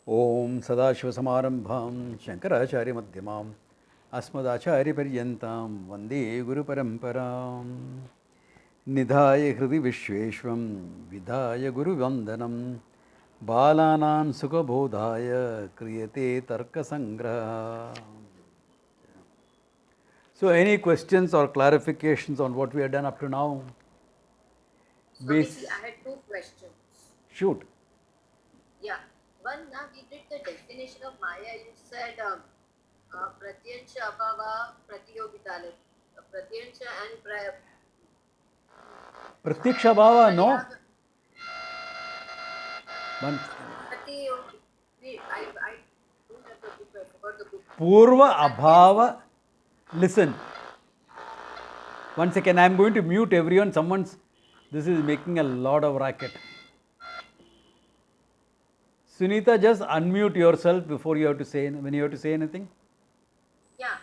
Om Sadashivasamarambham Shankaracharya Madhyamam Asmadacharya Paryantam Vande Guru Paramparam Nidhaya Hridi Vishweshvam Vidhaya Guru Vandanam Balanam Sukhabodhaya Kriyate Tarka samgraha. So any questions or clarifications on what we have done up to now? Swamiji, I had two questions. Shoot. Yeah. One, now we did the definition of Maya. You said Pratyansha Abhava Pratiyogita. Pratyansha and Pratyaksha Bhava, no? One. I don't have the book, I forgot the book. Purva Abhava. Listen. 1 second, I am going to mute everyone. This is making a lot of racket. Sunita, just unmute yourself before you have to say, when you have to say anything. Yeah.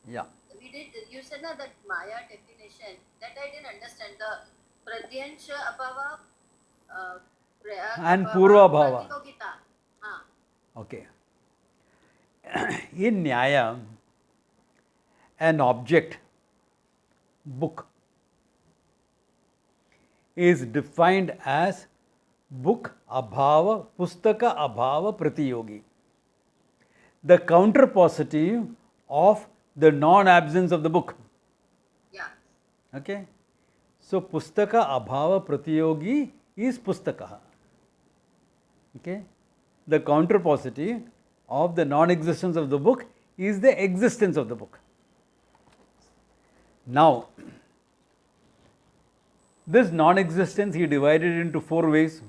Yeah. You said that Maya definition, that I didn't understand. The Pratyansha Abhava and Purva Bhava. Pratiyogita. Okay. In Nyaya, an object, book, is defined as book abhava, pustaka abhava pratiyogi. The counterpositive of the non-absence of the book. Yeah. Okay. So, pustaka abhava pratiyogi is pustaka. Okay. The counterpositive of the non-existence of the book is the existence of the book. Now, this non-existence he divided into 4 ways.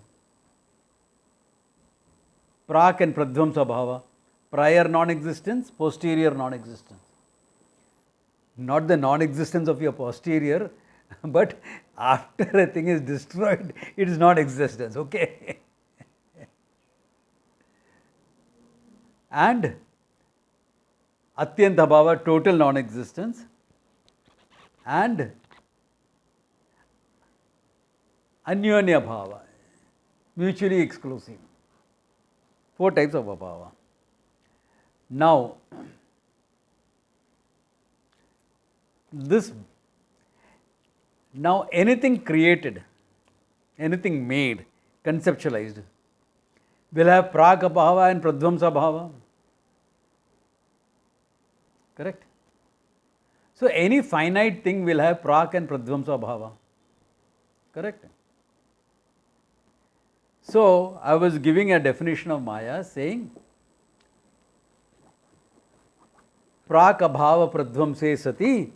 Prak and Pradvamsa bhava. Prior non-existence, posterior non-existence. Not the non-existence of your posterior, but after a thing is destroyed, it is non-existence. Okay. And Atyanta bhava, total non-existence. And Anyonya bhava, mutually exclusive. 4 types of abhava. Now, anything created, anything made, conceptualized, will have prak abhava and pradvamsa bhava. Correct? So, any finite thing will have prak and pradvamsa bhava. Correct? So, I was giving a definition of Maya saying prak abhava pradvamse sati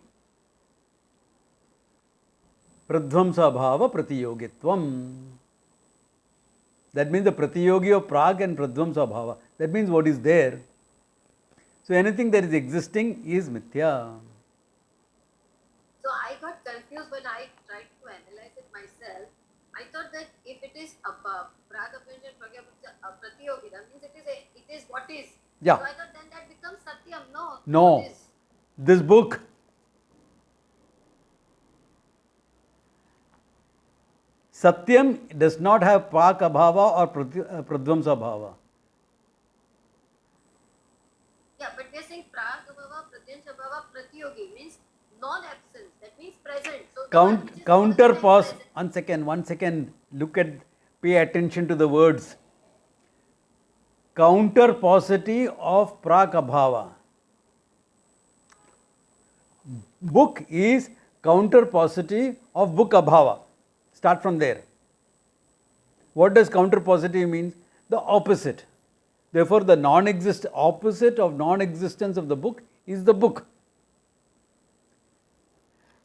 pradvamsa bhava pratiyogitvam. That means the pratiyogi of prak and pradvamsa bhava. That means what is there. So, anything that is existing is mithya. So I got confused when I tried to analyze it myself. I thought that if it is above Pragapanjan Pratiyogi, that means it is what is. Yeah. So I thought then that becomes Satyam. No. This book. Satyam does not have prak abhava or pradvamsa bhava. Yeah, but we are saying Pragabhava, Pratyansha Bhava, Pratiyogi means non-absence. That means present. So Counterpose. 1 second. Pay attention to the words. Counterpositive of prak abhava. Book is counterpositive of book abhava. Start from there. What does counterpositive mean? The opposite. Therefore, the opposite of non-existence of the book is the book.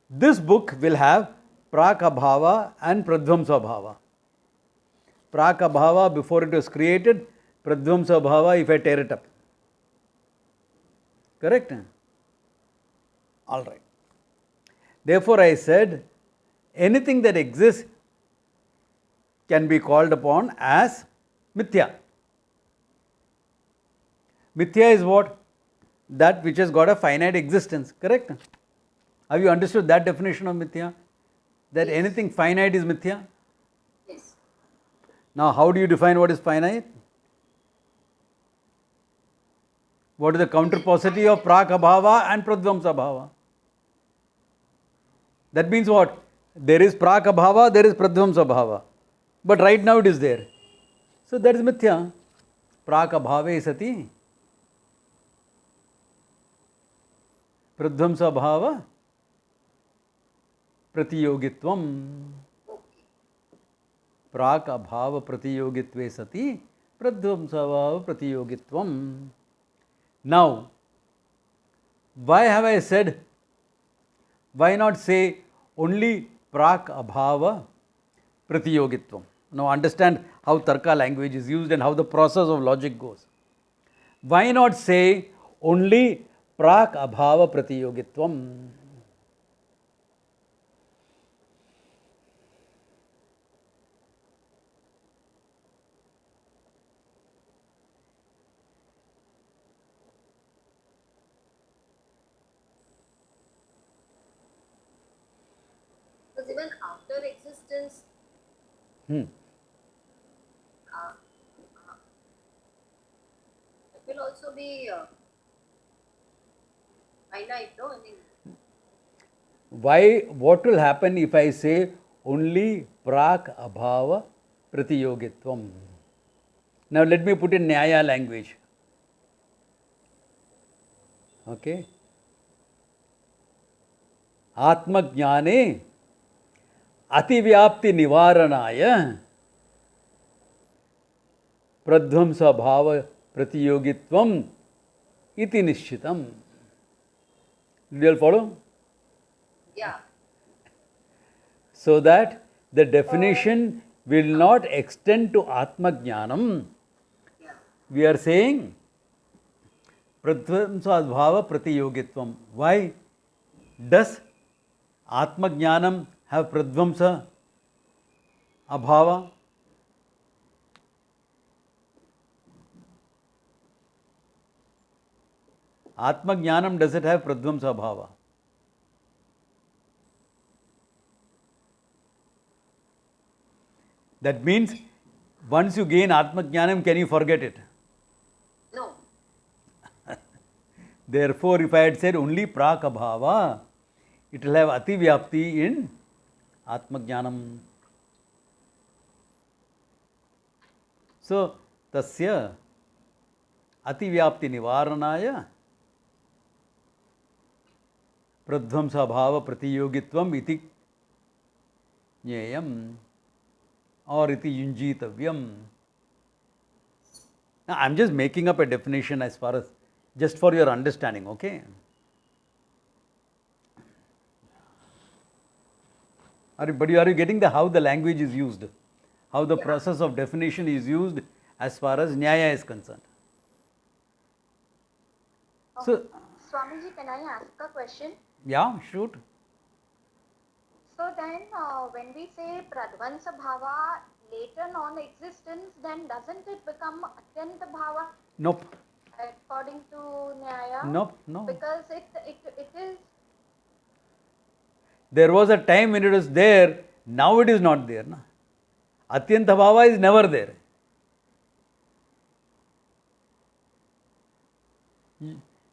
This book will have prak abhava and pradvamsa bhava. Prak abhava before it was created, pradvamsa bhava if I tear it up. Correct? All right. Therefore, I said anything that exists can be called upon as mithya. Mithya is what? That which has got a finite existence. Correct? Have you understood that definition of mithya? That yes. Anything finite is mithya? Yes. Now, how do you define what is finite? What is the counter paucity of prak abhava and pradvamsa bhava? That means what? There is prak abhava, there is pradvamsa bhava. But right now it is there. So that is mithya. Prak abhave sati pradvamsa bhava pratiyogitvam. Okay. Prak abhava pratiyogitve sati pradvamsa bhava pratiyogitvam. Now, why have I said, why not say only prak abhava pratiyogitvam? Now understand how Tarka language is used and how the process of logic goes. Why not say only prak abhava pratiyogitvam? Because even after existence, Hmm. uh, it will also be finite, no? I mean, Why? What will happen if I say only prak abhava pratiyogitvam? Now let me put in Nyaya language. Okay. Atmajnane अतिव्याप्ति निवारणाय प्रध्वंस भाव प्रतियोगित्वम इति निश्चितम. Did you all follow? yeah. So that the definition will not extend to Atma Jnanam. Yeah. We are saying Pradvamsa bhava pratiyogitvam. Why does Atma Jnanam have Pradvamsa abhava? Atma Jnanam, does it have Pradvamsa bhava? That means once you gain Atma Jnanam, can you forget it? No. Therefore, if I had said only prak abhava, it will have ati vyapti in Atma Jnanam. So, tasya ati vyapti nivaranaya pradvamsa bhava pratiyogitvam iti jneyam or iti yunjitavyam. Now, I am just making up a definition as far as just for your understanding, okay? But are you getting how the language is used? How the process of definition is used as far as Nyaya is concerned? So, Swamiji, can I ask a question? yeah, shoot. So then, when we say Pradvansa Bhava, later non-existence, then doesn't it become Atyanta Bhava Nope. according to Nyaya? Nope, no. Because it is. There was a time when it was there, now it is not there. Na? Atyanta bhava is never there.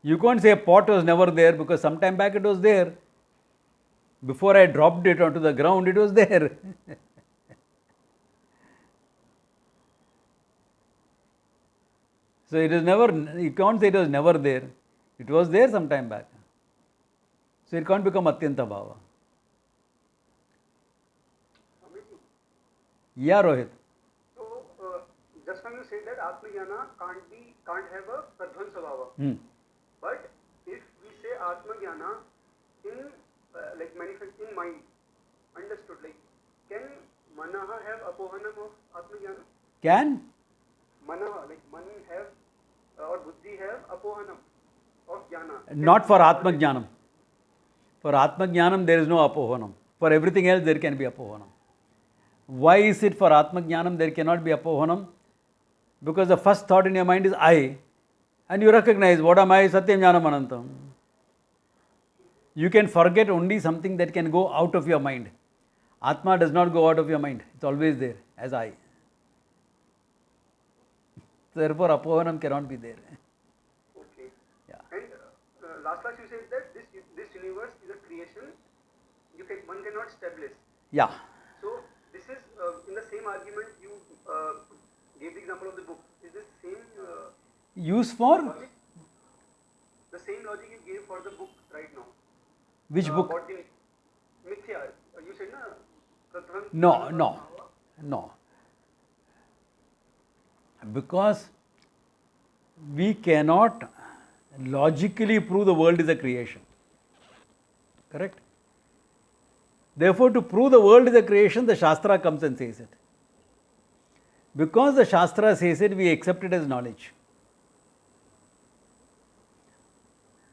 You can't say a pot was never there because some time back it was there. Before I dropped it onto the ground, it was there. So it is never, you can't say it was never there. It was there some time back. So it can't become Atyanta bhava. Yeah, Rohit. So, just when you say that Atmajnana can't have a Pradvamsa bhava. But if we say Atmajnana in in mind, understood, like can Manaha have Apohanam of Atmajnana? Can? Manaha, like Man have or Buddhi have Apohanam of Jnana. Not for Atma Jnanam. For Atma Jnanam there is no Apohanam. For everything else there can be Apohanam. Why is it for Atma Jnanam there cannot be Apohanam? Because the first thought in your mind is I, and you recognize what am I? Satyam Jnanam Anantam. You can forget only something that can go out of your mind. Atma does not go out of your mind. It's always there as I. Therefore, Apohanam cannot be there. Okay. universe is a creation, one cannot establish. Yeah. So this is in the same argument you gave the example of the book. Is this same Use for logic? The same logic you gave for the book right now. which book? About the mithya. You said na. No, no, no. Because we cannot logically prove the world is a creation. Correct? Therefore, to prove the world is a creation, the Shastra comes and says it. Because the Shastra says it, we accept it as knowledge.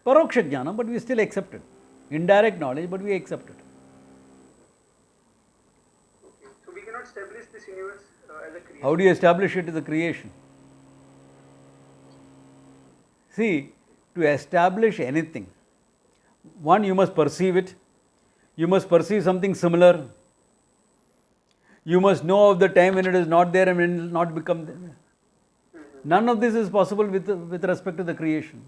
Paroksha jnana, but we still accept it. Indirect knowledge, but we accept it. Okay. So we cannot establish this universe as a creation. How do you establish it as a creation? See, to establish anything, one, you must perceive it. You must perceive something similar. You must know of the time when it is not there and when it will not become there. None of this is possible with respect to the creation.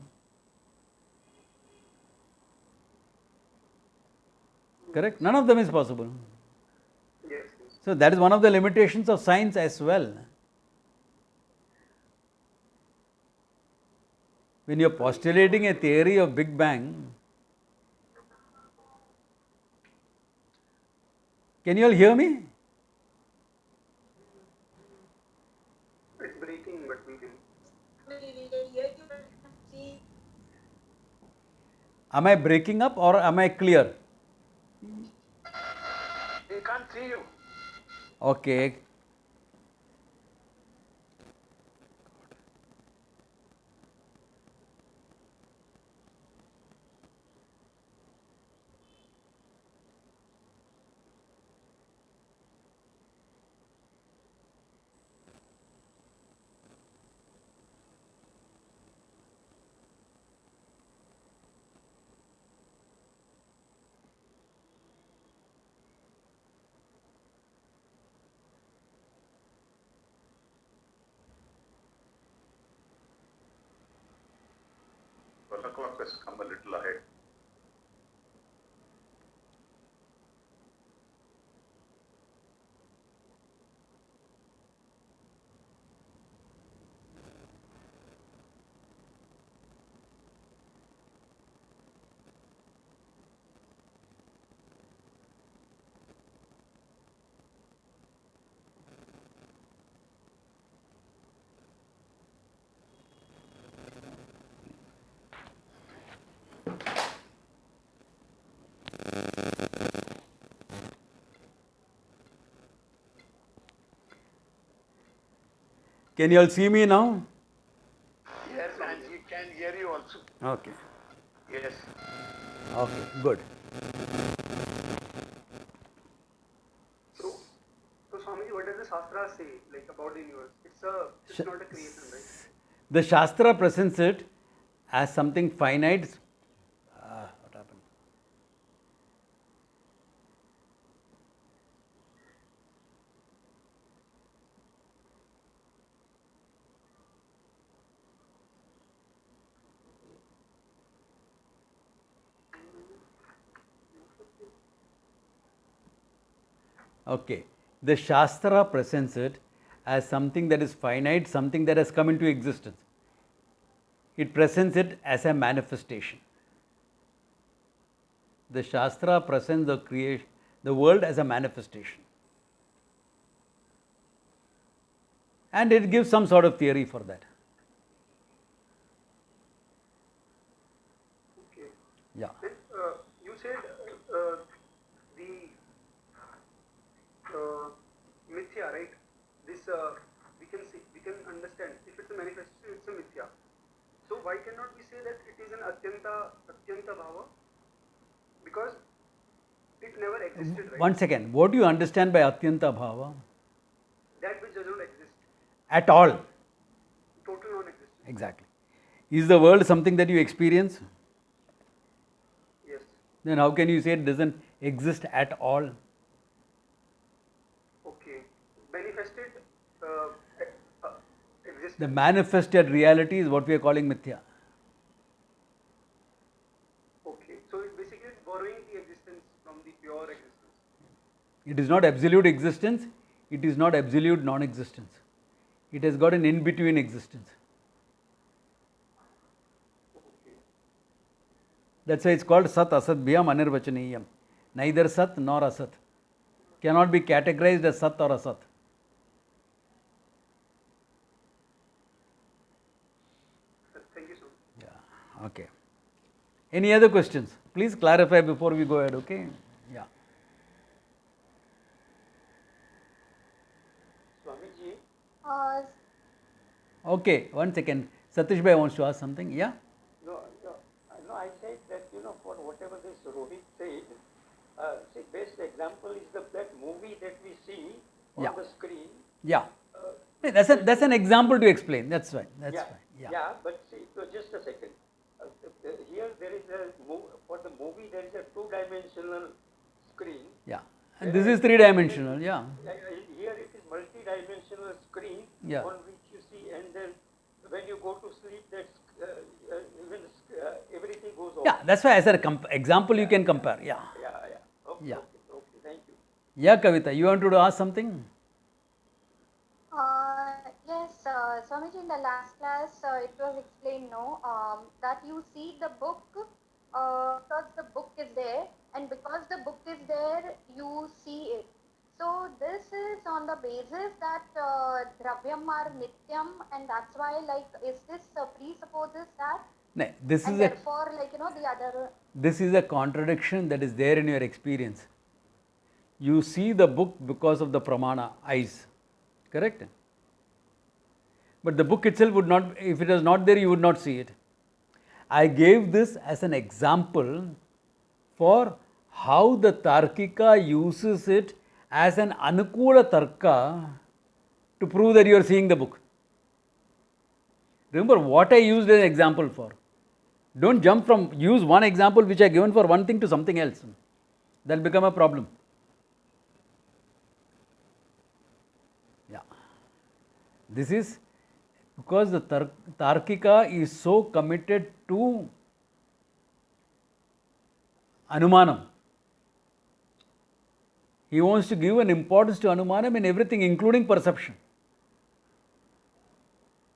Correct? None of them is possible. Yes. So that is one of the limitations of science as well. When you are postulating a theory of Big Bang, can you all hear me? It's breaking, but we can. We can hear you, but see. Am I breaking up or am I clear? We can't see you. Okay. The clock has come a little ahead. Can you all see me now? Yes, and he can hear you also. Okay. Yes. Okay, good. So Swamiji, what does the Shastra say like about the universe? It's not a creation, right? The Shastra presents it as something finite. What happened? Okay. The Shastra presents it as something that is finite, something that has come into existence. It presents it as a manifestation. The Shastra presents the world as a manifestation. And it gives some sort of theory for that. Okay. Yeah. And you said the mithya, right? This we can understand. If it's a manifestation, it's a mithya. So why cannot we say that it is an atyanta bhava? Because it never existed, right? One second. What do you understand by Atyanta Bhava? That which does not exist, At all. total non-existent. Exactly. Is the world something that you experience? Yes. Then how can you say it doesn't exist at all? Okay. Manifested existence. The manifested reality is what we are calling mithya. Okay. So it basically It is not absolute existence, it is not absolute non-existence. It has got an in-between existence. That's why it's called Sat Asat Bhyam Anirvachaniyam. Neither Sat nor Asat. Cannot be categorized as Sat or Asat. Thank you so much. Yeah, okay. Any other questions? Please clarify before we go ahead, okay? Yeah. Swamiji, Uh, Okay, one second. Satish Bhai wants to ask something. Yeah? no, I said that, for whatever this Rohit said, see, best example is that movie that we see on Yeah. the screen. Yeah. That's an example to explain. That's fine. That's fine. Yeah. But see, just a second. Here there is for the movie there is a two-dimensional screen. Yeah. And this is three-dimensional. Yeah. Here it is multi-dimensional screen Yeah. on which you see, and then when you go to sleep, that's even everything goes off. Yeah. That's why I said example you can compare. Yeah. Yeah. Okay, Yeah. okay, thank you. Yeah, Kavita, you wanted to ask something? yes, Swamiji, in the last class, it was explained, that you see the book because the book is there, and because the book is there, you see it. So this is on the basis that Dravyam are Nityam, and that's why, is this presupposes that? No, this And is a therefore, the other. this is a contradiction that is there in your experience. You see the book because of the pramana, eyes. Correct? But the book itself would not, if it was not there, you would not see it. I gave this as an example for how the Tarkika uses it as an Anukula Tarka to prove that you are seeing the book. Remember what I used as an example for. Don't jump from, use one example which I given for one thing to something else. That will become a problem. Yeah. This is because the Tarkika is so committed to Anumanam. He wants to give an importance to Anumanam in everything, including perception.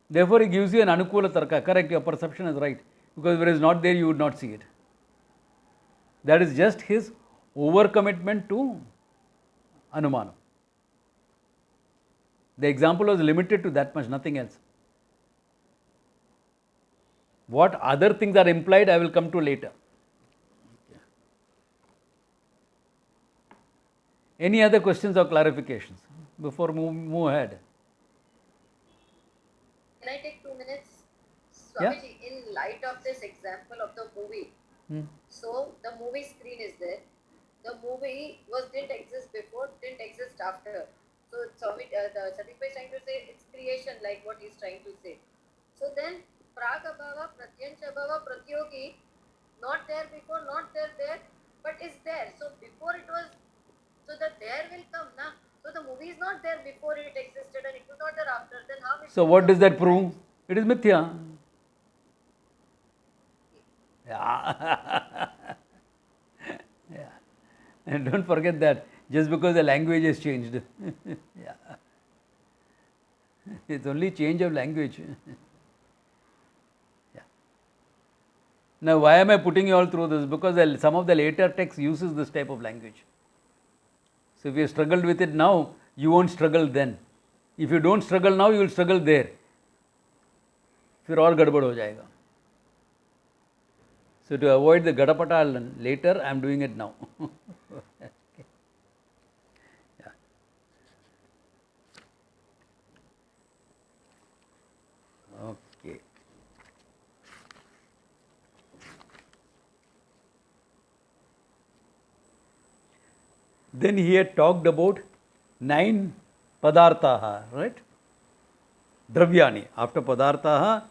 Therefore, he gives you an Anukula Tarka. Correct, your perception is right. Because if it is not there, you would not see it. That is just his overcommitment to Anumanam. The example was limited to that much, nothing else. What other things are implied, I will come to later. Okay. Any other questions or clarifications before move ahead? Can I take 2 minutes? Yeah. Swamiji, in light of this example of the movie, so the movie screen is there. The movie didn't exist before, didn't exist after. So Swami, the Satish is trying to say it's creation, like what he's trying to say. So then Pragabhava, Pratyanchabhava, Pratyogi, not there before, not there, but is there. So before it was, so the there will come, na? So the movie is not there before it existed and it was not there after. Then how it So what does that prove? It is mithya. Yeah. Yeah. And don't forget that just because the language has changed. Yeah. It's only change of language. Yeah. Now why am I putting you all through this? Because some of the later text uses this type of language. So if you struggled with it now, you won't struggle then. If you don't struggle now, you will struggle there. फिर और गड़बड़ हो जाएगा. So to avoid the Gadapatal later, I am doing it now. Okay. Yeah. Okay. Then he had talked about 9 padarthaha, right? Dravyani. After padarthaha,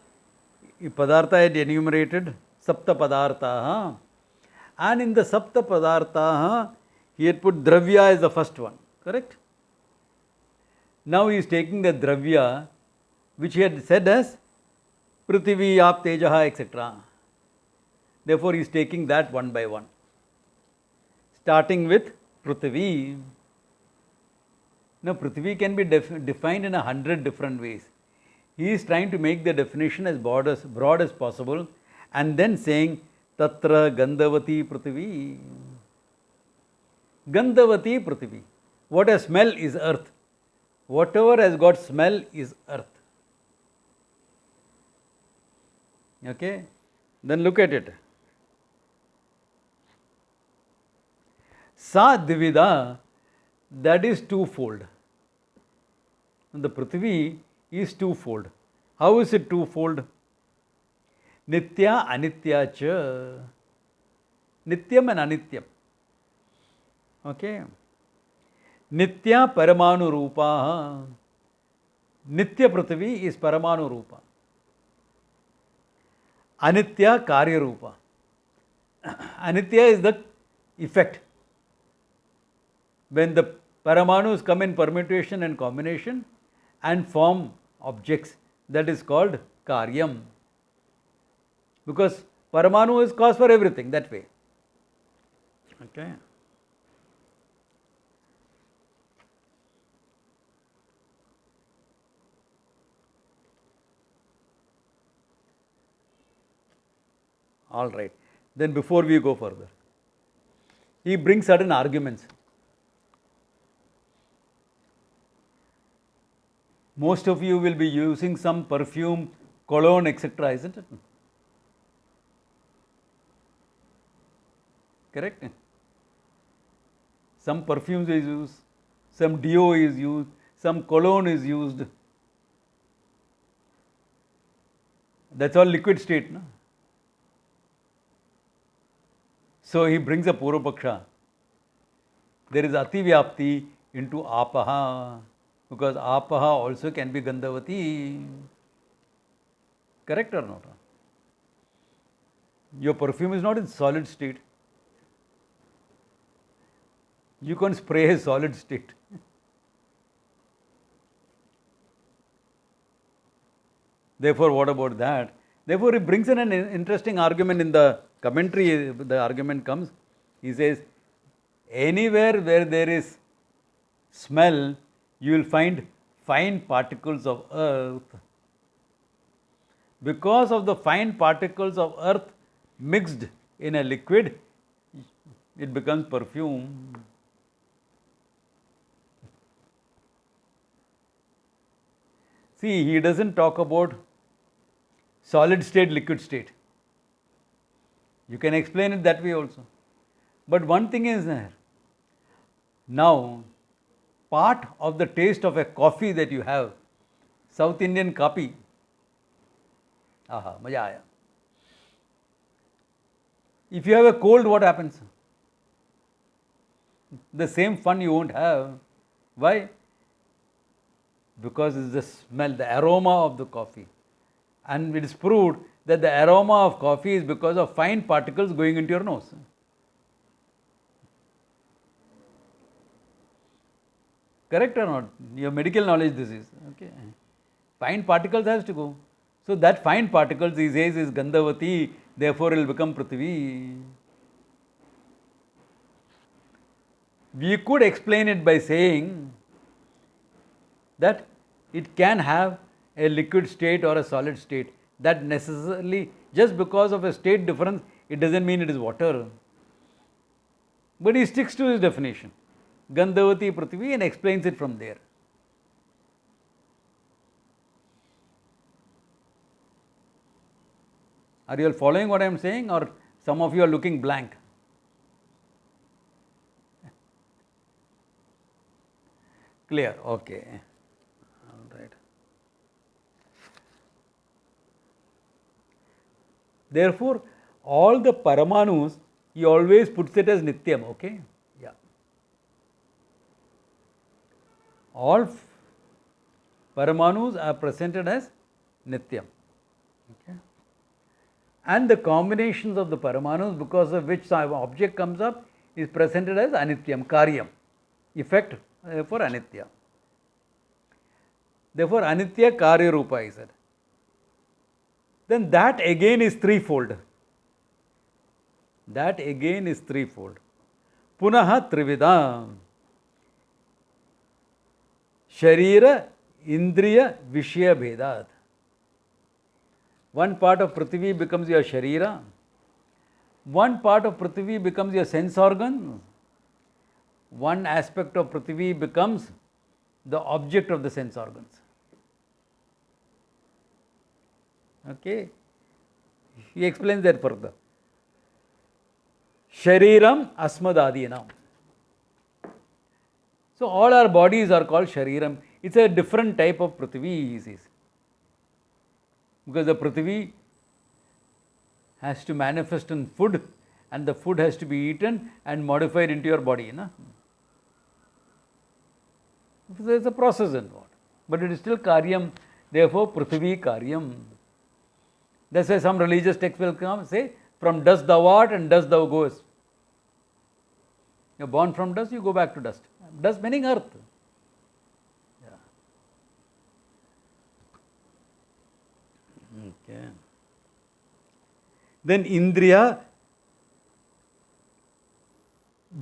padartha had enumerated sapta padarthaha. And in the sapta padarthaha, he had put dravya as the first one, correct? Now he is taking the dravya, which he had said as Prithvi, Ap, Tejaha, etc. Therefore, he is taking that one by one. Starting with Prithvi. Now, Prithvi can be defined in 100 different ways. He is trying to make the definition as broad as possible and then saying, Tatra Gandhavati Prithvi. Gandhavati Prithvi. What has smell is earth. Whatever has got smell is earth. Okay? Then look at it. Sa Divida, that is twofold. The Prithvi is twofold. How is it twofold? Nitya, Anitya cha. Nityam and Anityam. Okay? Nitya Paramanu Rupa. Nitya Prithvi is Paramanu Rupa. Anitya Karya Rupa. Anitya is the effect. When the Paramanus come in permutation and combination and form objects, that is called Karyam. Because Paramanu is cause for everything, that way. Okay. All right. Then before we go further, he brings certain arguments. Most of you will be using some perfume, cologne, etc., isn't it? Correct? Some perfumes is used, some deo is used, some cologne is used. That's all liquid state, no? So he brings a Purvapaksha. There is Ativyapti into Apaha, because Apaha also can be Gandhavati. Correct or not? Your perfume is not in solid state. You can't spray a solid state. Therefore, what about that? Therefore, he brings in an interesting argument in the commentary. The argument comes, he says, anywhere where there is smell, you will find fine particles of earth. Because of the fine particles of earth mixed in a liquid, it becomes perfume. See, he doesn't talk about solid state, liquid state. You can explain it that way also. But one thing is there. Now, part of the taste of a coffee that you have, South Indian coffee, aha, maja aaya. If you have a cold, what happens? The same fun you won't have. Why? Because it's the smell, the aroma of the coffee. And it is proved that the aroma of coffee is because of fine particles going into your nose. Correct or not? Your medical knowledge this is. Okay. Fine particles has to go. So that fine particles he says is Gandhavati, therefore it will become Prithvi. We could explain it by saying that it can have a liquid state or a solid state. That necessarily, just because of a state difference, it doesn't mean it is water. But he sticks to his definition, Gandhavati Prithvi, and explains it from there. Are you all following what I am saying, or some of you are looking blank? Clear? Okay. All right. Therefore, all the Paramanus, he always puts it as Nityam, okay? Yeah. All Paramanus are presented as Nityam. Okay? And the combinations of the Paramanus, because of which some object comes up, is presented as Anityam, Karyam, effect for Anitya. Therefore, Anitya Karya Rupa is said. Then that again is threefold. That again is threefold. Punaha Trivida. Sharira, Indriya, Vishya Bhedat. One part of Prithvi becomes your Sharira. One part of Prithvi becomes your sense organ. One aspect of Prithvi becomes the object of the sense organs. Okay? He explains that further. Shariram Asmadadinam. So all our bodies are called Shariram. It's a different type of Prithvi, he says. Because the Prithvi has to manifest in food, and the food has to be eaten and modified into your body. No? So there is a process involved. But it is still Karyam, therefore Prithvi Karyam. That's why some religious text will come say, from dust thou art and dust thou goest. You are born from dust, you go back to dust. Dust meaning earth. Yeah. Okay. Then Indriya,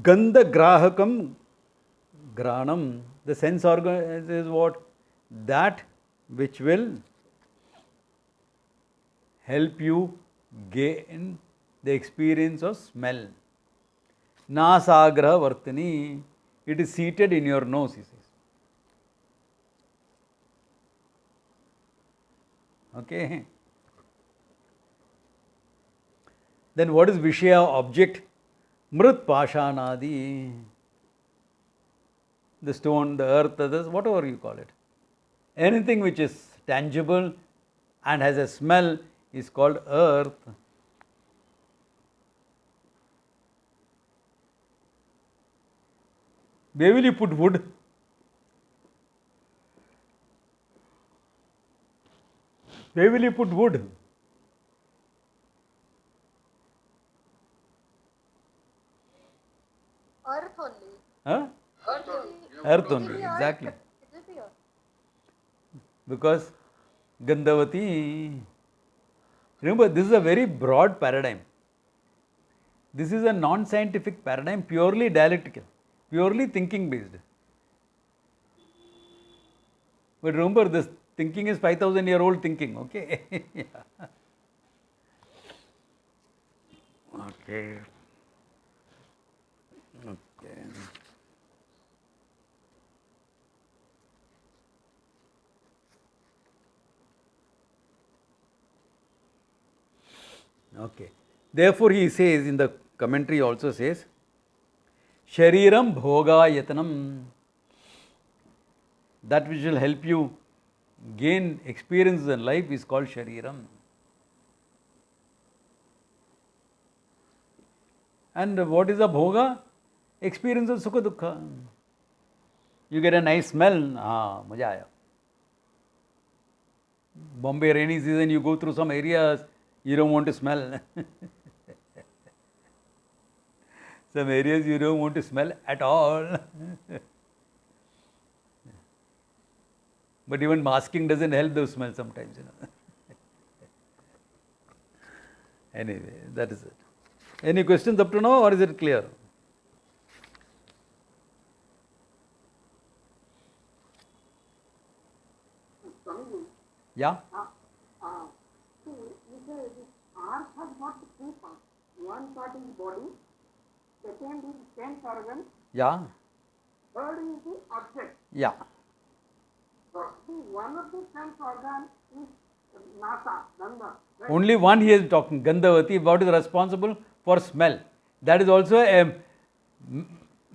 Gandha Grahakam Granam. The sense organ is what? That which will help you gain the experience of smell. Nasagraha Vartani. It is seated in your nose, he says. Okay. Then what is Vishaya object? Mrit Pashanadi. The stone, the earth, others, whatever you call it. Anything which is tangible and has a smell is called earth. Where will you put wood? Where will you put wood? Earth only. Huh? Earth only. Earth only, exactly. It will be earth. Because Gandhavati, remember, this is a very broad paradigm. This is a non-scientific paradigm, purely dialectical, purely thinking based. But remember, this thinking is 5,000-year-old thinking, okay? Yeah. Okay. Okay. Okay. Therefore, he says in the commentary also says, Shariram Bhoga Yatanam. That which will help you gain experiences in life is called Shariram. And what is a Bhoga? Experience of Sukha Dukha. You get a nice smell, maja aaya. Bombay rainy season, you go through some areas, you don't want to smell. Some areas you don't want to smell at all. But even masking doesn't help those smells sometimes, Anyway, that is it. Any questions up to now, or is it clear? Yeah? See, this earth has got two parts. One part is body, second is sense organ, Yeah? third is the object. Yeah. So, one of the sense organ is nasa, gandha. Right? Only one he is talking, Gandhavati, what is responsible for smell. That is also a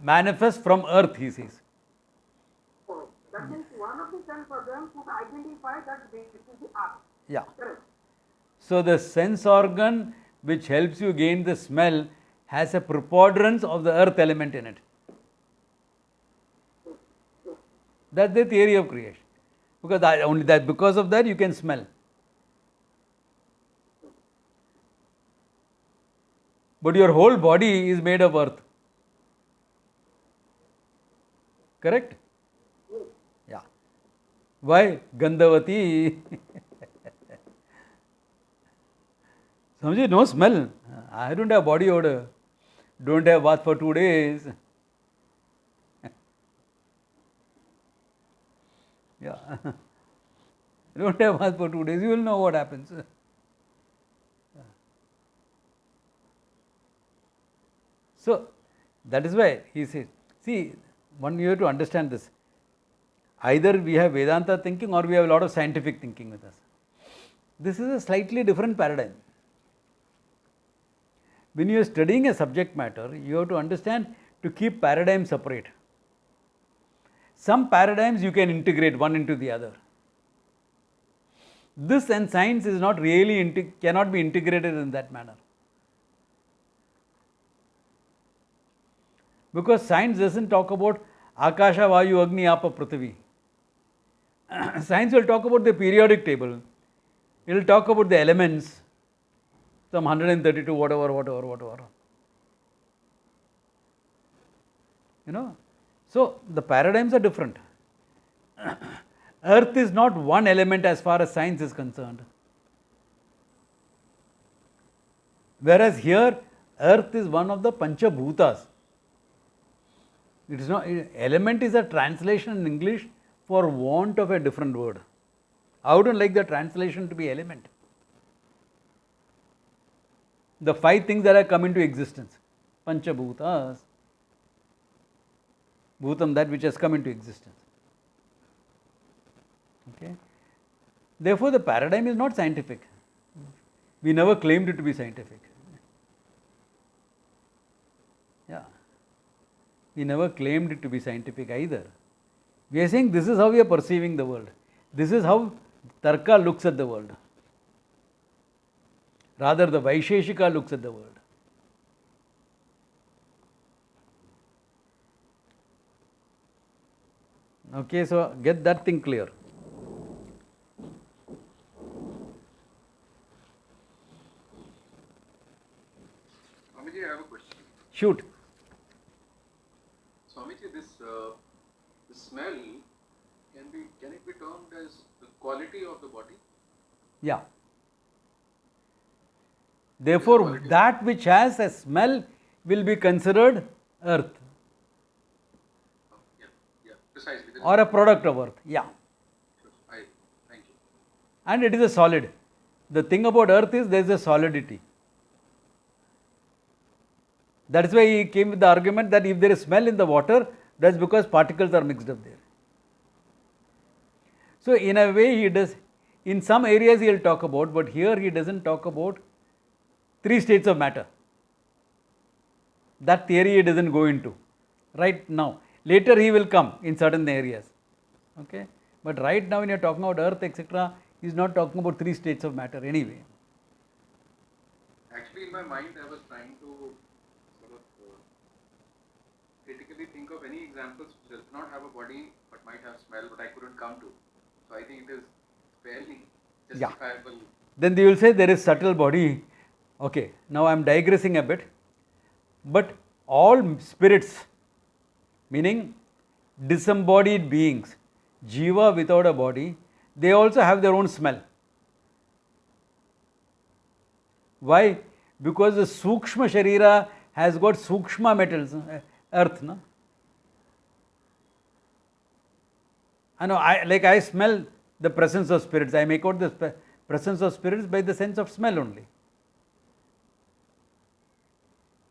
manifest from earth, he says. So, that means one of the sense organs would identify that this is the earth. Yeah. Correct. So the sense organ which helps you gain the smell has a preponderance of the earth element in it. That's the theory of creation. Because of that you can smell. But your whole body is made of earth. Correct? Yeah. Why? Gandhavati. Samjhe, no smell. I don't have body odor. Don't have bath for 2 days. Don't have bath for 2 days, you will know what happens. So, that is why he says, see, one you have to understand this. Either we have Vedanta thinking or we have a lot of scientific thinking with us. This is a slightly different paradigm. When you are studying a subject matter, you have to understand to keep paradigms separate. Some paradigms you can integrate one into the other. This and science is not really cannot be integrated in that manner. Because science doesn't talk about Akasha, Vayu, Agni, Apa, Prithvi. Science will talk about the periodic table. It will talk about the elements, some 132, whatever. You know, so the paradigms are different. Earth is not one element as far as science is concerned. Whereas here, earth is one of the Panchabhutas. It is not, element is a translation in English for want of a different word. I wouldn't like the translation to be element. The 5 things that have come into existence. Panchabhutas. Bhutam, that which has come into existence. Okay. Therefore, the paradigm is not scientific. We never claimed it to be scientific. Yeah. We never claimed it to be scientific either. We are saying this is how we are perceiving the world. This is how Tarka looks at the world. Rather, the Vaisheshika looks at the world. Okay, so get that thing clear. Swamiji, I have a question. Shoot. Swamiji, this smell can it be termed as the quality of the body? Yeah. Therefore, that which has a smell will be considered earth Yeah, precisely. or a product of earth. Yeah. Thank you. And it is a solid. The thing about earth is there is a solidity. That is why he came with the argument that if there is smell in the water, that's because particles are mixed up there. So, in a way, he does, in some areas he will talk about, but here he doesn't talk about 3 states of matter. That theory he doesn't go into right now. Later he will come in certain areas. Okay? But right now when you are talking about earth, etc., he is not talking about 3 states of matter anyway. Actually, in my mind, I was trying to sort of critically think of any examples which does not have a body but might have smell, but I couldn't come to. So I think it is fairly justifiable. Then they will say there is subtle body. Okay, now I am digressing a bit. But all spirits, meaning disembodied beings, jiva without a body, they also have their own smell. Why? Because the Sukshma Sharira has got Sukshma metals, earth. No? I know, I smell the presence of spirits. I make out the presence of spirits by the sense of smell only.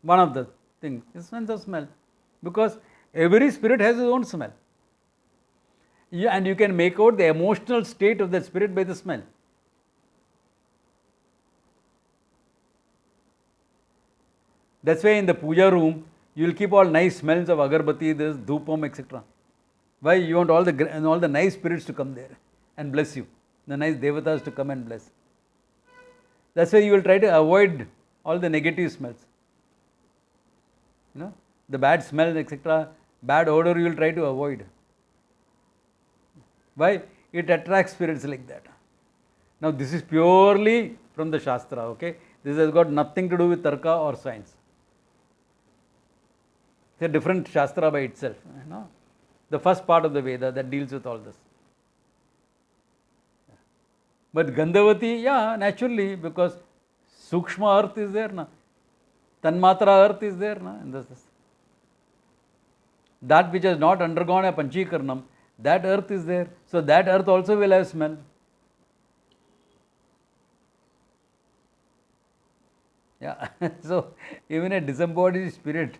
One of the things is sense of smell. Because every spirit has its own smell. Yeah, and you can make out the emotional state of the spirit by the smell. That's why in the puja room, you will keep all nice smells of agarbatti, this, dhupam, etc. Why? You want all the nice spirits to come there and bless you. The nice devatas to come and bless. That's why you will try to avoid all the negative smells. You know, the bad smell, etc., bad odor you will try to avoid. Why? It attracts spirits like that. Now this is purely from the Shastra, okay? This has got nothing to do with Tarka or science. It's a different Shastra by itself, you know. The first part of the Veda that deals with all this. But Gandhavati, yeah, naturally, because Sukshma earth is there, na. Tanmatra earth is there, na. That which has not undergone a Panchikarnam, That earth is there. So that earth also will have smell. Yeah. So even a disembodied spirit,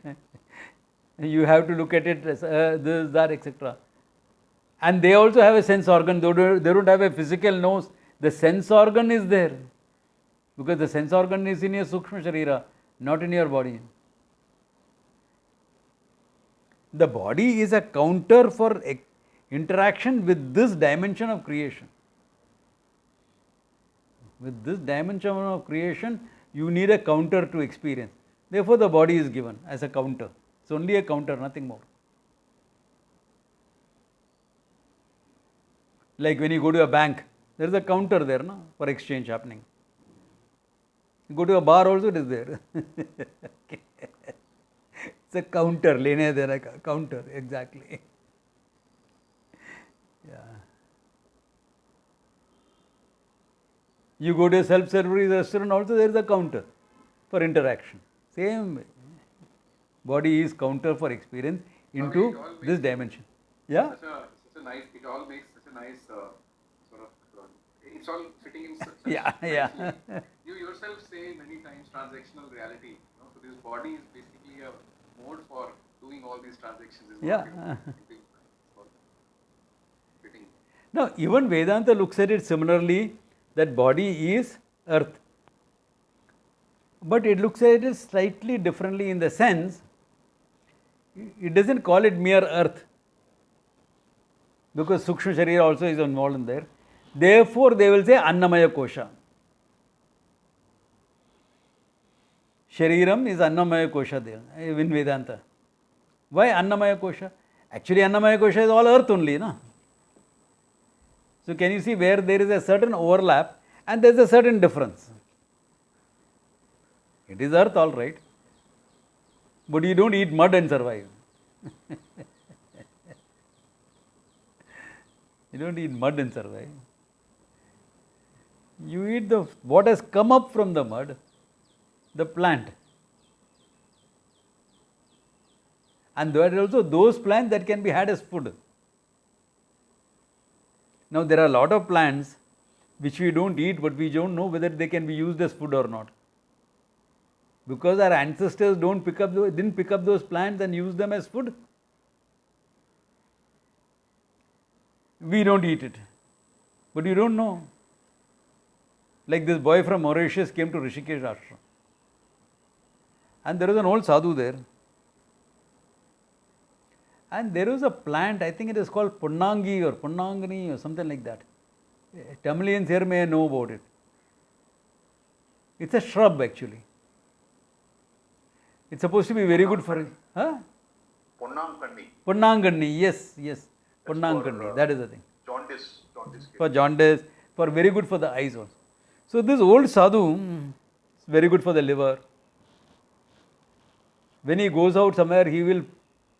you have to look at it as this, that, etc. And they also have a sense organ. They don't have a physical nose. The sense organ is there. Because the sense organ is in your Sukshma Sharira, not in your body. The body is a counter for interaction with this dimension of creation. With this dimension of creation, you need a counter to experience. Therefore, the body is given as a counter. It's only a counter, nothing more. Like when you go to a bank, there is a counter there, no, for exchange happening. You go to a bar also, it is there. It's a counter, lene dena ka counter, exactly. Yeah. You go to a self-service restaurant also, there is a counter for interaction. Same way. Body is counter for experience into this dimension. Yeah? Such a nice, it all makes such a nice sort of, it's all fitting in such Yeah, yeah. nicely. You yourself say many times transactional reality. So this body is basically a mode for doing all these transactions. Is Yeah. what fitting. Now, even Vedanta looks at it similarly, that body is earth. But it looks at it slightly differently in the sense, it doesn't call it mere earth. Because Sukshma Sharira also is involved in there. Therefore, they will say Annamaya Kosha. Shariram is Annamaya Kosha there in Vedanta. Why Annamaya Kosha? Actually, Annamaya Kosha is all earth only, no? So, can you see where there is a certain overlap and there is a certain difference? It is earth, all right. But you don't eat mud and survive. You don't eat mud and survive. You eat what has come up from the mud, the plant. And there are also those plants that can be had as food. Now, there are a lot of plants which we don't eat, but we don't know whether they can be used as food or not. Because our ancestors didn't pick up those plants and use them as food. We don't eat it. But you don't know. Like this boy from Mauritius came to Rishikesh ashram. And there was an old sadhu there. And there was a plant, I think it is called Punnangi or Punnangani or something like that. Tamilians here may know about it. It's a shrub actually. It's supposed to be very good for... Huh? Ponnangkanni. Punnangani, yes, yes. Punnangani, that is the thing. Jaundice. For jaundice, for very good for the eyes also. So this old sadhu is very good for the liver. When he goes out somewhere, he will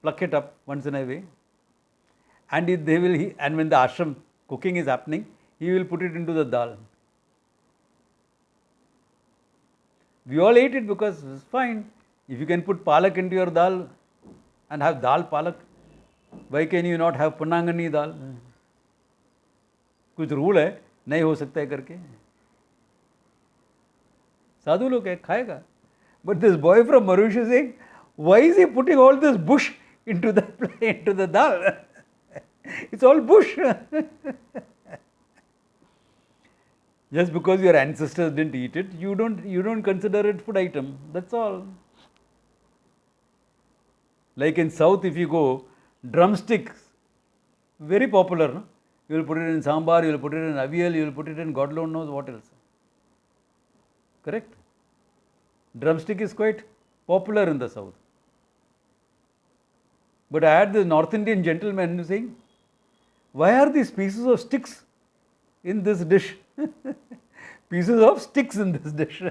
pluck it up once in a way. And and when the ashram cooking is happening, he will put it into the dal. We all ate it because it's fine. If you can put palak into your dal and have dal palak, why can you not have punnangani dal? कुछ rule है, नहीं हो सकता है करके. साधु लोग है, खाएगा. But this boy from Mauritius saying, why is he putting all this bush into the dal? It's all bush. Just because your ancestors didn't eat it, you don't consider it food item. That's all. Like in South, if you go, drumsticks, very popular. No? You will put it in sambar, you will put it in avial, you will put it in God alone knows what else. Correct? Drumstick is quite popular in the South. But I had this North Indian gentleman saying, why are these pieces of sticks in this dish? Pieces of sticks in this dish.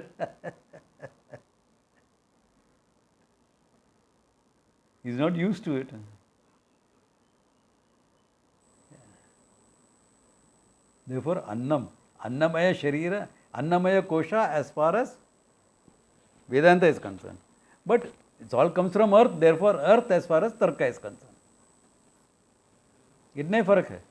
He's not used to it. Therefore, Annamaya Sharira, Annamaya Kosha as far as Vedanta is concerned. But it all comes from earth, therefore earth as far as Tarka is concerned. इतना ही फर्क है.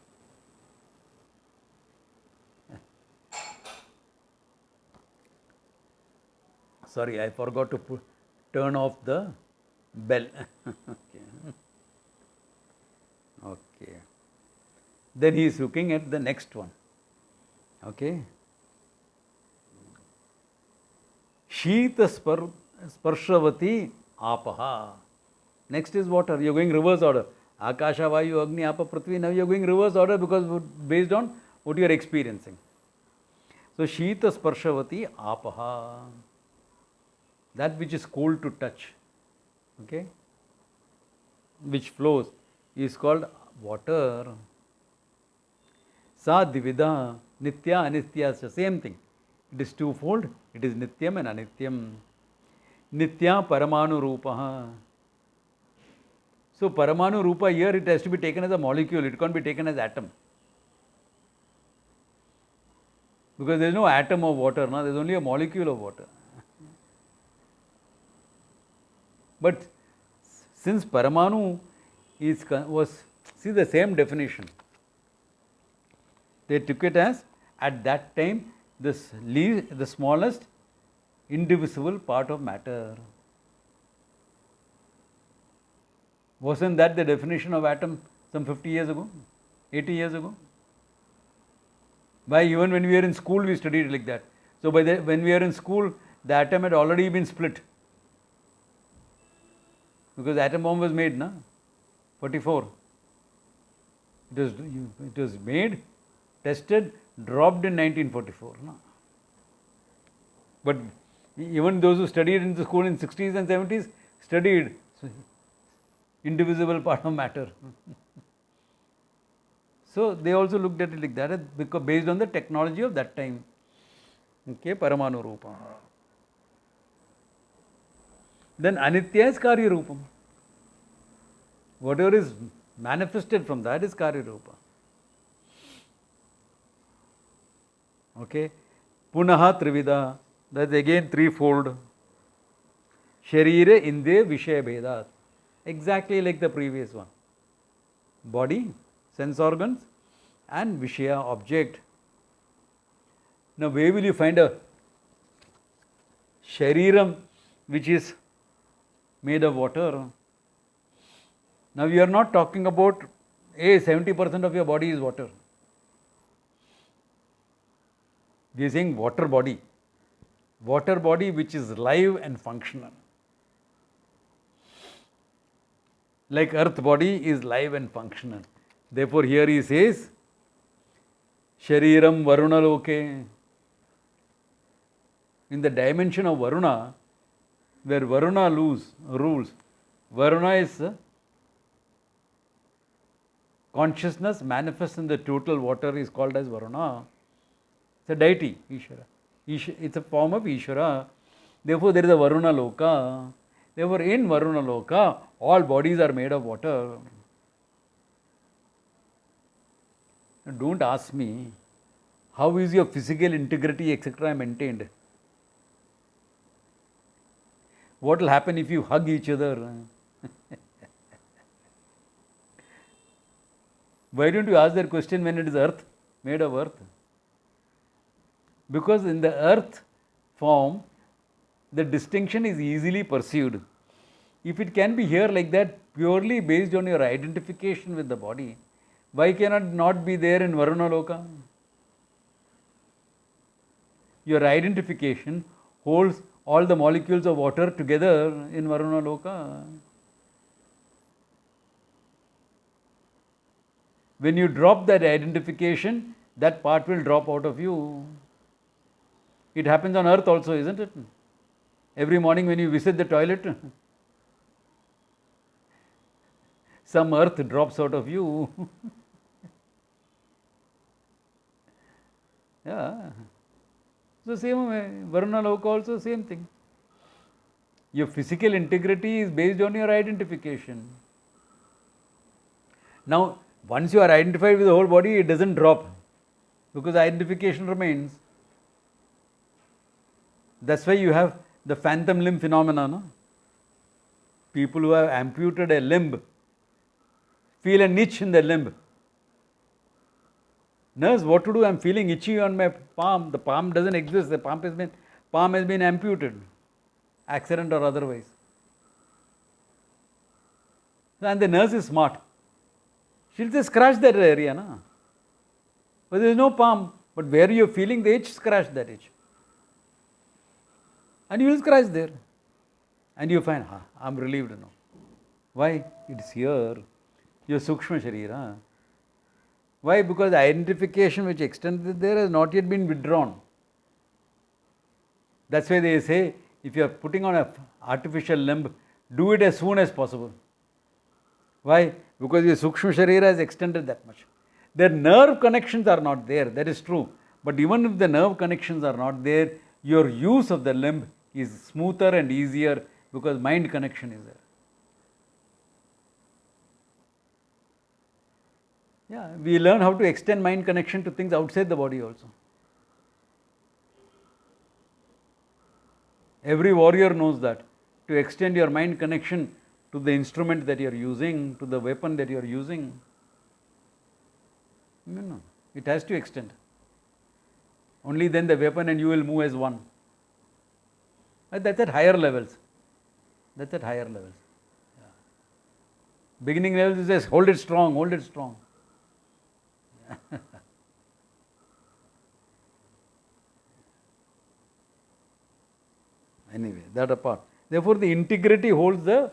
Sorry, I forgot to turn off the bell. Okay. Okay. Then he is looking at the next one. Okay. Sheeta sparshavati apaha. Next is water. You are going reverse order. Akasha, Vayu, Agni, Apa, Prithvi. Now you are going reverse order because based on what you are experiencing. So, Sheeta sparshavati apaha. That which is cold to touch, okay, which flows, is called water. Sa divida, nitya, anitya, same thing. It is twofold. It is nityam and anityam. Nitya paramanu rupaha. So paramanu rupa here it has to be taken as a molecule. It can't be taken as atom. Because there is no atom of water, no? There is only a molecule of water. But since Paramanu was, see the same definition, they took it as at that time the smallest indivisible part of matter. Wasn't that the definition of atom some 50 years ago, 80 years ago? Why even when we were in school we studied like that. So when we were in school the atom had already been split. Because atom bomb was made, na? 44. It was made, tested, dropped in 1944. Na? But even those who studied in the school in 60s and 70s studied indivisible part of matter. So they also looked at it like that because based on the technology of that time. Okay, Paramanu Rupa. Then Anitya is Karya Rupam. Whatever is manifested from that is Karya Rupa. Okay. Punaha Trivida, that is again threefold. Sharire Indriya Vishaya Bhedat. Exactly like the previous one. Body, sense organs and Vishaya, object. Now where will you find a Shariram which is made of water? Now we are not talking about 70% of your body is water. We are saying water body which is live and functional. Like earth body is live and functional. Therefore here he says, Shariram Varuna Loke. In the dimension of Varuna, where Varuna rules, Varuna is consciousness manifests in the total water is called as Varuna. It's a deity, Ishvara. It's a form of Ishvara. Therefore, there is a Varuna Loka. Therefore, in Varuna Loka, all bodies are made of water. Don't ask me, how is your physical integrity, etc. maintained? What will happen if you hug each other? Why don't you ask that question when it is earth, made of earth? Because in the earth form, the distinction is easily perceived. If it can be here like that, purely based on your identification with the body, why cannot not be there in Varuna Loka? Your identification holds all the molecules of water together in Varuna Loka. When you drop that identification, that part will drop out of you. It happens on earth also, isn't it? Every morning when you visit the toilet, some earth drops out of you. Yeah. So same way, Varuna Loka also same thing. Your physical integrity is based on your identification. Now, once you are identified with the whole body, it doesn't drop because identification remains. That's why you have the phantom limb phenomena. No? People who have amputated a limb feel a niche in the limb Nurse, what to do? I am feeling itchy on my palm. The palm doesn't exist. The palm has been amputated, accident or otherwise. And the nurse is smart. She'll just scratch that area, na? But there is no palm. But where you are feeling the itch, scratch that itch. And you will scratch there. And you find, I am relieved now. Why? It's here. Your Sukshma Sharira. Why? Because the identification which extended there has not yet been withdrawn. That's why they say, if you are putting on an artificial limb, do it as soon as possible. Why? Because your Sukshma Sharira has extended that much. Their nerve connections are not there, that is true. But even if the nerve connections are not there, your use of the limb is smoother and easier because mind connection is there. Yeah, we learn how to extend mind connection to things outside the body also. Every warrior knows that. To extend your mind connection to the instrument that you are using, to the weapon that you are using. No, it has to extend. Only then the weapon and you will move as one. That's at higher levels. That's at higher levels. Yeah. Beginning levels is just hold it strong, hold it strong. Anyway, that apart. Therefore, the integrity holds the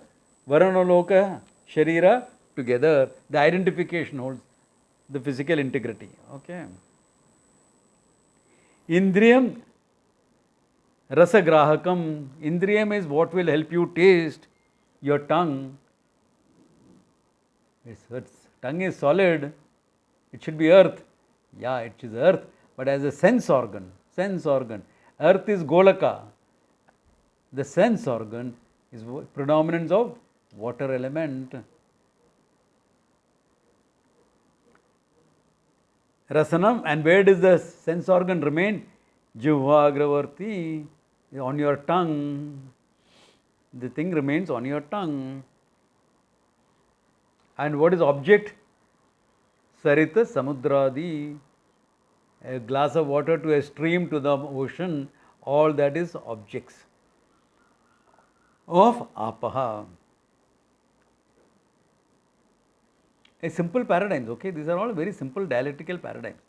Varanaloka, Sharira together. The identification holds the physical integrity. Okay. Indriyam Rasagrahakam. Indriyam is what will help you taste. Your tongue. Its tongue is solid. It should be earth. Yeah, it is earth, but as a sense organ. Earth is Golaka. The sense organ is predominance of water element. Rasanam, and where does the sense organ remain? Jivvagravarti, on your tongue. The thing remains on your tongue. And what is object? Sarita Samudradi, a glass of water to a stream to the ocean, all that is objects of apaha. A simple paradigms, okay? These are all very simple dialectical paradigms.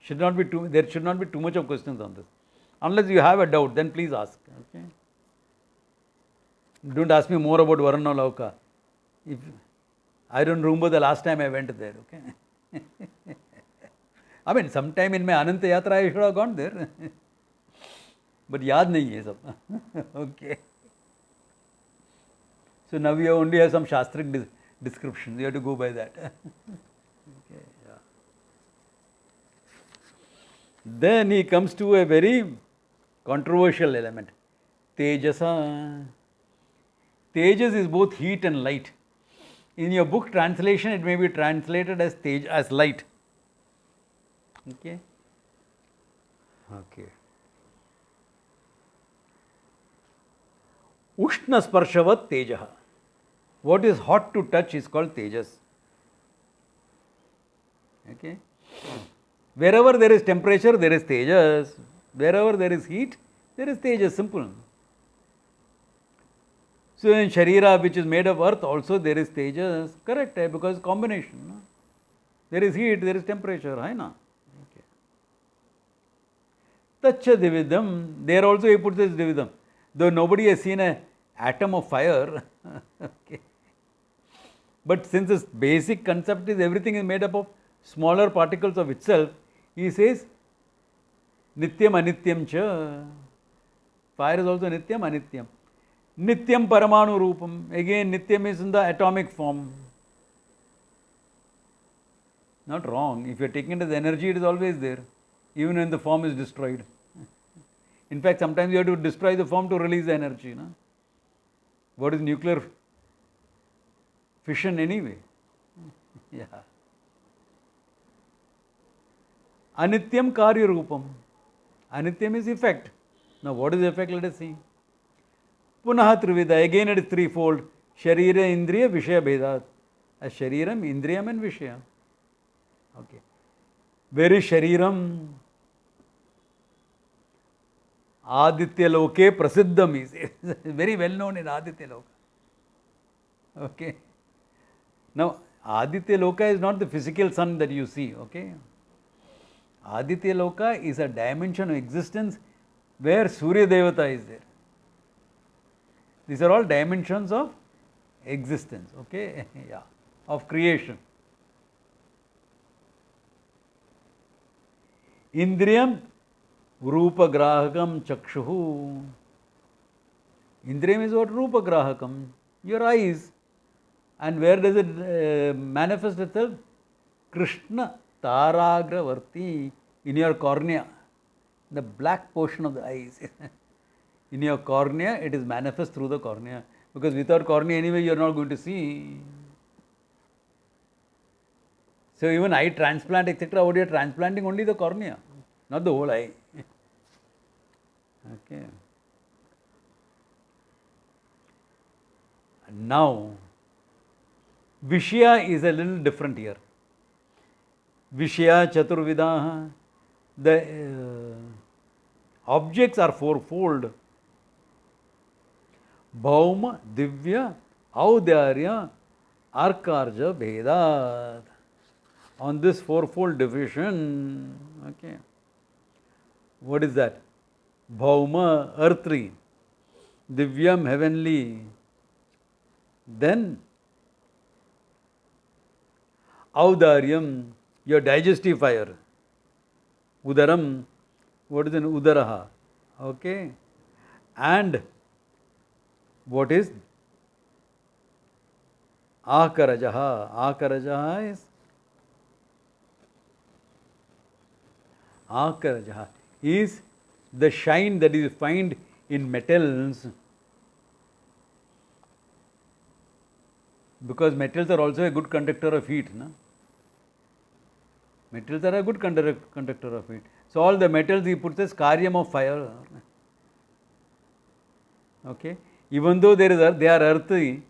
There should not be too much of questions on this. Unless you have a doubt, then please ask. Okay? Don't ask me more about Varanaloka. If I don't remember the last time I went there, okay? I mean, sometime in my Ananta Yatra I should have gone there. But yaad nahi hai sab. Okay. So now we only have some Shastric descriptions. You have to go by that. Okay, yeah. Then he comes to a very controversial element. Tejasa. Tejas is both heat and light. In your book translation, it may be translated as as light. Okay. Okay. Ushna sparshavat tejaha. What is hot to touch is called tejas. Okay. Wherever there is temperature, there is tejas. Wherever there is heat, there is tejas. Simple. So in Sharira, which is made of earth, also there is tejas. Correct, because combination. No? There is heat, there is temperature. Hai na? Okay. Tacha dividam. There also he puts this dividam. Though nobody has seen an atom of fire. Okay. But since this basic concept is everything is made up of smaller particles of itself, he says nityam anityam cha. Fire is also nityam anityam. Nityam paramanu rupam. Again, nityam is in the atomic form. Not wrong. If you are taking it as energy, it is always there, even when the form is destroyed. In fact, sometimes you have to destroy the form to release the energy. No? What is nuclear fission anyway? Yeah. Anityam karya rupam. Anityam is effect. Now, what is effect? Let us see. Punaha trivida. Again, it is threefold. Sharira, Indriya, Vishaya, Bhedat. As Shariram, Indriyam, and Vishaya. Okay. Where is Shariram? Aditya Loke Prasiddham is very well known in Aditya Loka. Okay. Now, Aditya Loka is not the physical sun that you see. Okay. Aditya Loka is a dimension of existence where Surya Devata is there. These are all dimensions of existence. Okay. Yeah. Of creation. Indriyam Rupa Grahakam Chakshuhu. Indriyam is what? Rupa Grahakam. Your eyes. And where does it manifest itself? Krishna Taragravarti, in your cornea, the black portion of the eyes. In your cornea, it is manifest through the cornea. Because without cornea, anyway, you are not going to see. So even eye transplant, etc., what you are transplanting only the cornea, not the whole eye. Okay. And now, Vishya is a little different here. Vishya Chaturvidaha. The objects are fourfold. Bhauma, Divya, Audarya, Arkarja, Vedat. On this fourfold division, okay. What is that? Bhauma, earthly. Divyam, heavenly. Then Audaryam, your digestive fire. Udaram, what is an Udaraha? Okay. And what is Akarajaha? Akarajaha is Akarajaha is the shine that you find in metals. Because metals are also a good conductor of heat. No? Metals are a good conductor of heat. So all the metals he puts as karyam of fire. Okay. Even though they are earthy,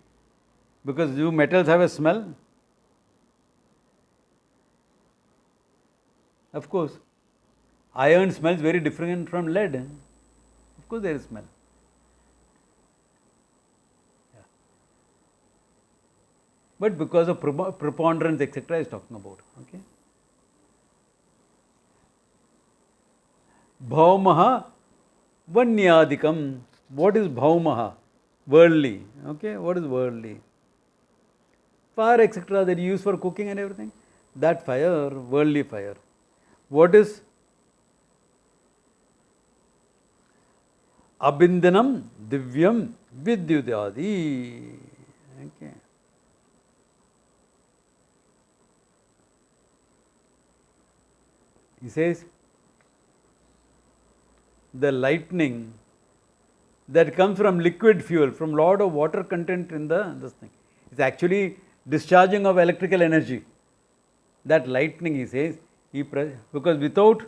because do metals have a smell? Of course. Iron smells very different from lead. Of course there is smell. Yeah. But because of preponderance, etc., is talking about. Okay. Bhaumaha Vanyadikam. What is Bhaumaha? Worldly. Okay, what is worldly? Fire, etc., that you use for cooking and everything. That fire, worldly fire. What is Abindanam Divyam Vidyudadi? Okay. He says, the lightning that comes from liquid fuel, from lot of water content in this thing, is actually discharging of electrical energy. That lightning, he says, because without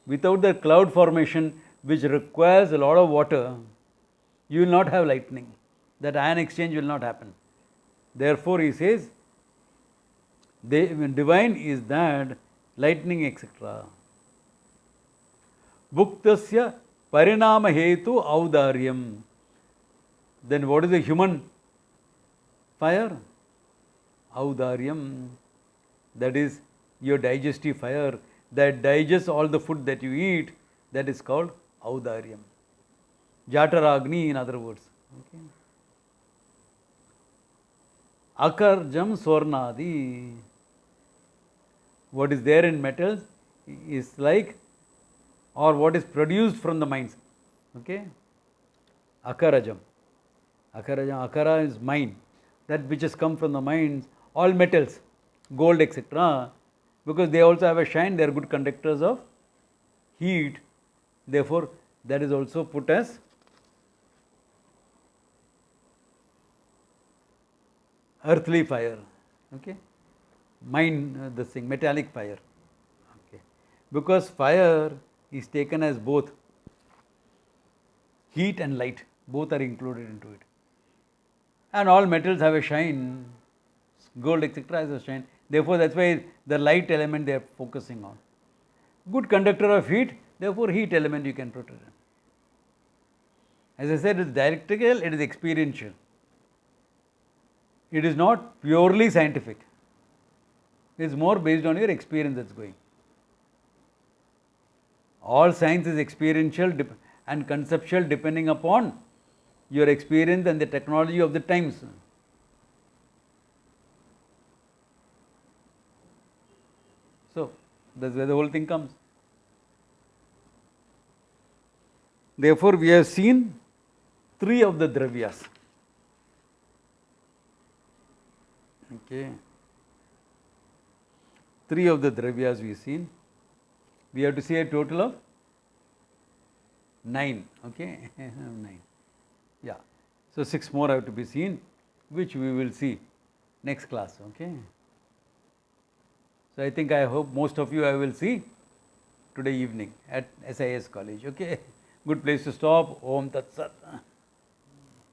the cloud formation, which requires a lot of water, you will not have lightning. That ion exchange will not happen. Therefore, he says, divine is that lightning, etc. Bhuktasya parinama hetu audaryam. Then what is the human fire? Audaryam. That is your digestive fire that digests all the food that you eat. That is called audaryam. Jataragni, in other words. Okay. Akarjam swarnadi. What is there in metals is like, or what is produced from the mines. Okay. Akarajam. Akara is mine. That which has come from the mines. All metals, gold, etc. Because they also have a shine, they are good conductors of heat. Therefore, that is also put as earthly fire. Okay. Mine, this thing, metallic fire. Okay. Because fire is taken as both heat and light. Both are included into it. And all metals have a shine. Gold, etc. has a shine. Therefore, that's why the light element they are focusing on. Good conductor of heat, therefore heat element you can put it in. As I said, it is dialectical, it is experiential. It is not purely scientific. It is more based on your experience that's going. All science is experiential and conceptual depending upon your experience and the technology of the times. So, that's where the whole thing comes. Therefore, we have seen 3 of the dravyas. Okay. 3 of the dravyas we have seen. We have to see a total of 9. Okay. 9. Yeah. So 6 more have to be seen, which we will see next class. Okay. So I think, I hope most of you I will see today evening at SIS college. Okay. Good place to stop. Om Tat Sat.